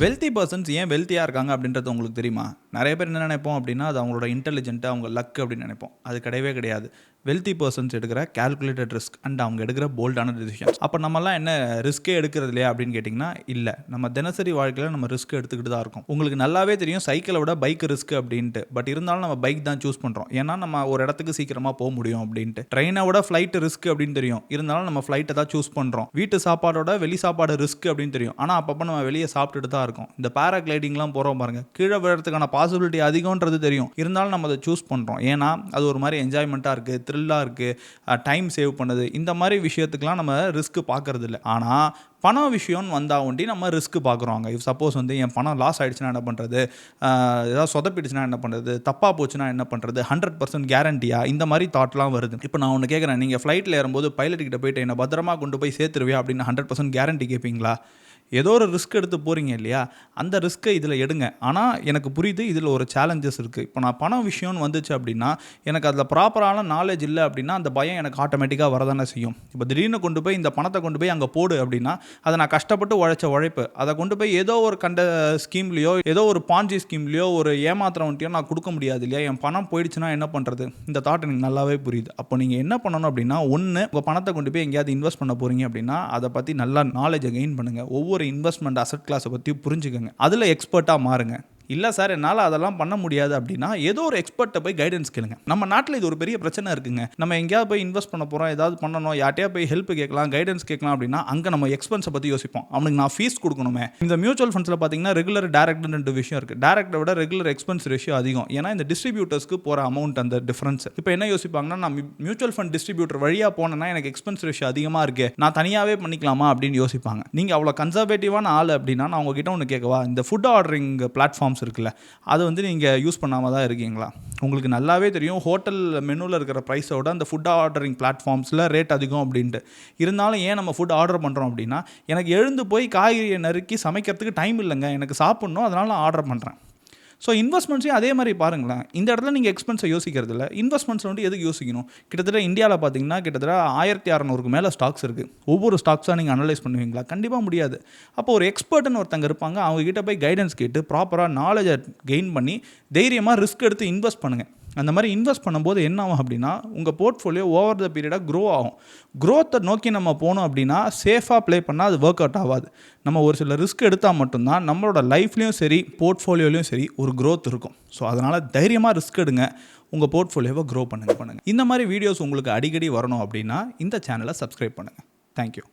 Wealthy persons ஏன் வெல்த்தியாக இருக்காங்க அப்படின்றது உங்களுக்கு தெரியுமா? நிறைய பேர் என்ன நினைப்போம் அப்படின்னா, அது அவங்களோட இன்டெலிஜென்ட்டு, அவங்க லக் அப்படின்னு நினைப்போம். அது கிடையவே கிடையாது. வெல்த்தி பர்சன்ஸ் எடுக்கிற கால்குலேட்டட் ரிஸ்க் அண்ட் அவங்க எடுக்கிற போல்டான டிசிஷன்ஸ். அப்போ நம்மலாம் என்ன ரிஸ்க்கே எடுக்கிறது இல்லையா அப்படின்னு கேட்டிங்கன்னா, இல்லை. நம்ம தினசரி வாழ்க்கையில் நம்ம ரிஸ்க் எடுத்துக்கிட்டு தான் இருக்கோம். உங்களுக்கு நல்லாவே தெரியும் சைக்கிளை விட பைக் ரிஸ்க் அப்படின்ட்டு. பட் இருந்தாலும் நம்ம பைக் தான் சூஸ் பண்ணுறோம். ஏன்னா நம்ம ஒரு இடத்துக்கு சீக்கிரமாக போக முடியும் அப்படின்ட்டு. ட்ரெயினை விட ஃப்ளைட் ரிஸ்க் அப்படின்னு தெரியும். இருந்தாலும் நம்ம ஃப்ளைட்டை தான் சூஸ் பண்ணுறோம். வீட்டு சாப்பாடோட வெளி சாப்பாடு ரிஸ்க் அப்படின்னு தெரியும். ஆனால் அப்பப்போ நம்ம வெளியே சாப்பிட்டுட்டு தான் இருக்கும். இந்த பேராகிளைடிங்லாம் போகிறோம் பாருங்க, கீழே விழுறதுக்கான பாசிபிலிட்டி அதிகம்ன்றது தெரியும். இருந்தாலும் நம்ம அதை சூஸ் பண்ணுறோம். ஏன்னா அது ஒரு மாதிரி என்ஜாய்மெண்ட்டாக இருக்குது, த்ரில்லாக இருக்குது, டைம் சேவ் பண்ணுது. இந்த மாதிரி விஷயத்துக்குலாம் நம்ம ரிஸ்க் பார்க்கறது இல்லை. ஆனால் பணம் விஷயம்னு வந்தால் ஒண்டி நம்ம ரிஸ்க் பார்க்குறோங்க. இஃப் சப்போஸ் வந்து என் பணம் லாஸ் ஆகிடுச்சுன்னா என்ன பண்ணுறது, ஏதாவது சொதப்பிடுச்சுன்னா என்ன பண்ணுறது, தப்பாக போச்சுன்னா என்ன பண்ணுறது, 100% கேரண்டியா, இந்த மாதிரி தாட்லாம் வருது. இப்போ நான் ஒன்று கேட்குறேன், நீங்கள் ஃப்ளைட்டில் ஏறும்போது பைலட் கிட்ட போயிட்டு என்னை பத்திரமா கொண்டு போய் சேர்த்துருவியா அப்படின்னு 100% கேரண்டி கேட்பீங்களா? ஏதோ ஒரு ரிஸ்க் எடுத்து போகிறீங்க இல்லையா, அந்த ரிஸ்க்கை இதில் எடுங்க. ஆனால் எனக்கு புரியுது இதில் ஒரு சேலஞ்சஸ் இருக்குது. இப்போ நான் பணம் விஷயம்னு வந்துச்சு அப்படின்னா, எனக்கு அதில் ப்ராப்பரான நாலேஜ் இல்லை அப்படின்னா அந்த பயம் எனக்கு ஆட்டோமேட்டிக்காக வரதானே செய்யும். இப்போ திடீர்னு கொண்டு போய் இந்த பணத்தை கொண்டு போய் அங்கே போடு அப்படின்னா, அதை நான் கஷ்டப்பட்டு உழைச்ச உழைப்பு, அதை கொண்டு போய் ஏதோ ஒரு கண்ட ஸ்கீம்லையோ, ஏதோ ஒரு பாஞ்சி ஸ்கீம்லையோ, ஒரு ஏமாத்திரவன்ட்டையோ நான் கொடுக்க முடியாது இல்லையா. என் பணம் போயிடுச்சுன்னா என்ன பண்ணுறது? இந்த தாட் எனக்கு நல்லாவே புரியுது. அப்போ நீங்கள் என்ன பண்ணணும் அப்படின்னா, ஒன்று உங்கள் பணத்தை கொண்டு போய் எங்கேயாவது இன்வெஸ்ட் பண்ண போகிறீங்க அப்படின்னா, அதை பற்றி நல்லா நாலேஜை கெயின் பண்ணுங்கள். ஒவ்வொரு இன்வெஸ்ட்மெண்ட் அசெட் கிளாஸை பற்றி புரிஞ்சுக்கங்க. அதில் எக்ஸ்பர்ட்டாக மாறுங்க. இல்லை சார் என்னால் அதெல்லாம் பண்ண முடியாது அப்படின்னா, ஏதோ ஒரு எக்ஸ்பர்ட்டை போய் கைடன்ஸ் கேளுங்க. நம்ம நாட்டில் இது ஒரு பெரிய பிரச்சனை இருக்குங்க. நம்ம எங்கேயாவது போய் இன்வெஸ்ட் பண்ண போகிறோம், ஏதாவது பண்ணணும், யார்ட்டையா போய் ஹெல்ப் கேட்கலாம், கைடன்ஸ் கேட்கலாம் அப்படின்னா, அங்கே நம்ம எக்ஸ்பென்ஸை பற்றி யோசிப்போம். அவனுக்கு நான் ஃபீஸ் கொடுக்கணுமே. இந்த மியூச்சுவல் ஃபண்ட்ஸில் பார்த்தீங்கன்னா ரெகுலர் டேரக்ட்னு 2 விஷயம் இருக்குது. டேரக்டை விட ரெகுலர் எக்ஸ்பென்ஸ் ரேஷியோ அதிகம். ஏன்னா இந்த டிஸ்ட்ரிபியூட்டர்ஸ்க்கு போகிற அமௌண்ட், அந்த டிஃபரன்ஸ். இப்போ என்ன யோசிப்பாங்கன்னா, நான் மியூச்சுவல் ஃபண்ட் டிஸ்ட்ரிபியூட்டர் வழியாக போனேன்னா எனக்கு எக்ஸ்பென்ஸ் ரேஷியோ அதிகமாக இருக்குது, நான் தனியாகவே பண்ணிக்கலாமா அப்படின்னு யோசிப்பாங்க. நீங்கள் அவ்வளோ கன்சர்வேட்டிவான ஆள் அப்படின்னா நான் உங்ககிட்ட ஒன்று கேட்கவா, இந்த ஃபுட் ஆர்டரிங் பிளாட்ஃபார்ம்ஸ் இருக்குல்ல, அது வந்து நீங்கள் யூஸ் பண்ணாமல் தான் இருக்கீங்களா? உங்களுக்கு நல்லாவே தெரியும் ஹோட்டல் மெனுவில் இருக்கிற ப்ரைஸோட அந்த ஃபுட் ஆர்டரிங் பிளாட்ஃபார்ம்ஸில் ரேட் அதிகம் அப்படின்ட்டு. இருந்தாலும் ஏன் நம்ம ஃபுட் ஆர்டர் பண்ணுறோம் அப்படின்னா, எனக்கு எழுந்து போய் காய்கறியை நறுக்கி சமைக்கிறதுக்கு டைம் இல்லைங்க, எனக்கு சாப்பிட்ணும், அதனால் நான் ஆர்டர் பண்ணுறேன். ஸோ இன்வெஸ்ட்மெண்ட்ஸையும் அதே மாதிரி பாருங்களேன். இந்த இடத்துல நீங்கள் எக்ஸ்பென்ஸை யோசிக்கிறது இல்லை. இன்வெஸ்ட்மெண்ட்ஸ் வந்து எதுக்கு யோசிக்கணும்? கிட்டத்தட்ட இந்தியாவில் பார்த்தீங்கன்னா கிட்டத்தட்ட 1600க்கு மேலே ஸ்டாக்ஸ் இருக்குது. ஒவ்வொரு ஸ்டாக்ஸாக நீங்கள் அனலைஸ் பண்ணுவீங்களா? கண்டிப்பாக முடியாது. அப்போ ஒரு எக்ஸ்பர்ட்னு ஒருத்தங்க இருப்பாங்க. அவங்ககிட்ட போய் கைடன்ஸ் கேட்டு ப்ராப்பராக நாலேஜை கெயின் பண்ணி தைரியமாக ரிஸ்க் எடுத்து இன்வெஸ்ட் பண்ணுங்கள். அந்த மாதிரி இன்வெஸ்ட் பண்ணும்போது என்ன ஆகும் அப்படின்னா, உங்கள் போர்ட்ஃபோலியோ ஓவர் த பீரியடாக க்ரோ ஆகும். க்ரோத்தை நோக்கி நம்ம போனோம் அப்படின்னா, சேஃபாக ப்ளே பண்ணால் அது ஒர்க் அவுட் ஆகாது. நம்ம ஒரு சில ரிஸ்க் எடுத்தால் மட்டும்தான் நம்மளோட லைஃப்லேயும் சரி, போர்ட்ஃபோலியோலையும் சரி ஒரு க்ரோத் இருக்கும். ஸோ அதனால் தைரியமாக ரிஸ்க் எடுங்க, உங்கள் போர்ட்ஃபோலியோவை க்ரோ பண்ணுங்கள். இந்த மாதிரி வீடியோஸ் உங்களுக்கு அடிக்கடி வரணும் அப்படின்னா இந்த சேனலை சப்ஸ்கிரைப் பண்ணுங்கள். தேங்க்யூ.